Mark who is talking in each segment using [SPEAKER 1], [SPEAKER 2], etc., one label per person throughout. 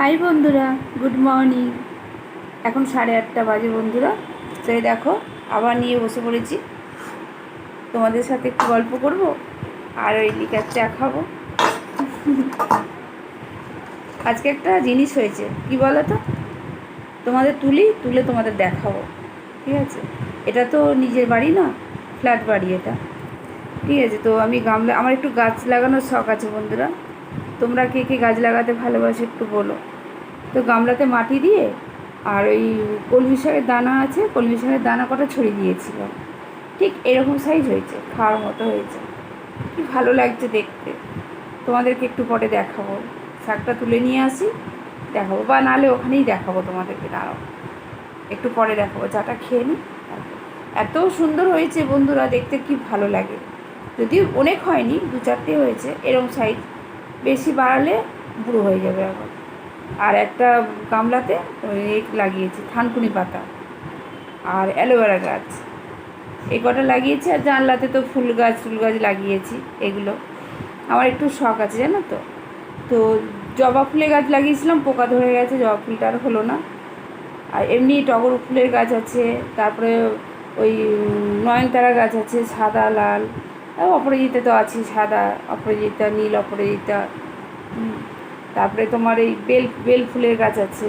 [SPEAKER 1] High বন্ধুরা, good morning. এখন 8:30 বাজে বন্ধুরা। সেই দেখো আবার নিয়ে বসে পড়েছি, তোমাদের সাথে একটু গল্প করব আর ওই লিকার চা খাবো। আজকে একটা জিনিস হয়েছে, কি বলো তো, তোমাদের তুলে তোমাদের দেখাবো, ঠিক আছে? এটা তো নিজের বাড়ি না, ফ্ল্যাট বাড়ি এটা, ঠিক আছে? তো আমি গামলা, আমার একটু গাছ লাগানোর শখ আছে বন্ধুরা। তোমরা কে কে গাছ লাগাতে ভালোবাসো একটু বলো তো। গামলাতে মাটি দিয়ে আর ওই কলমি শাকের দানা আছে, কলমি শাকের দানা কটা ছড়িয়ে দিয়েছিল, ঠিক এরকম সাইজ হয়েছে, খাওয়ার মতো হয়েছে। কি ভালো লাগছে দেখতে, তোমাদেরকে একটু পরে দেখাবো। শাকটা তুলে নিয়ে আসি, দেখাবো, বা নাহলে ওখানেই দেখাবো তোমাদেরকে। দাঁড়াও, একটু পরে দেখাবো, চাটা খেয়ে নিই। এত সুন্দর হয়েছে বন্ধুরা, দেখতে কি ভালো লাগে। যদিও অনেক হয়নি, 2-4টে হয়েছে এরকম সাইজ, বেশি বাড়ালে বুড়ো হয়ে যাবে আবার। আর একটা গামলাতে লাগিয়েছি থানকুনি পাতা আর অ্যালোভেরা গাছ, এই কটা লাগিয়েছি। আর জানলাতে তো ফুল গাছ লাগিয়েছি। এগুলো আমার একটু শখ আছে, জানো তো। তো জবা ফুলের গাছ লাগিয়েছিলাম, পোকা ধরে গেছে, জবা ফুলটা আর হলো না। আর এমনি টগর ফুলের গাছ আছে, তারপরে ওই নয়নতারা গাছ আছে, সাদা লাল, অপরাজিতা তো আছে, সাদা অপরাজিতা, নীল অপরাজিতা। তারপরে তোমার এই বেল ফুলের গাছ আছে,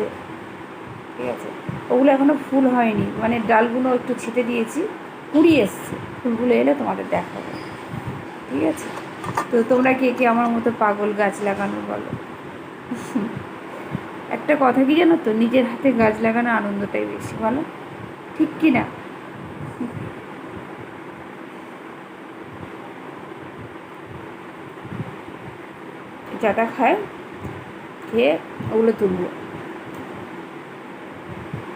[SPEAKER 1] ঠিক আছে? ওগুলো এখনও ফুল হয়নি, মানে ডালগুলো একটু ছিটে দিয়েছি, কুড়ি এসছে। ফুলগুলো এলে তোমাদের দেখাবো, ঠিক আছে? তো তোমরা কে কে আমার মতো পাগল গাছ লাগানো বলো। একটা কথা কি জানো তো, নিজের হাতে গাছ লাগানোর আনন্দটাই বেশি, বলো ঠিক কি না? চাটা খায়, খেয়ে ওগুলো তুলবো।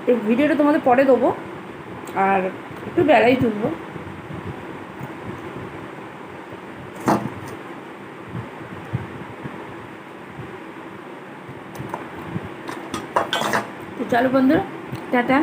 [SPEAKER 1] এই ভিডিওটা তোমাদের পরে দেবো, আর একটু বেলায় তুলবো। তো চলো বন্ধুরা, টাটা।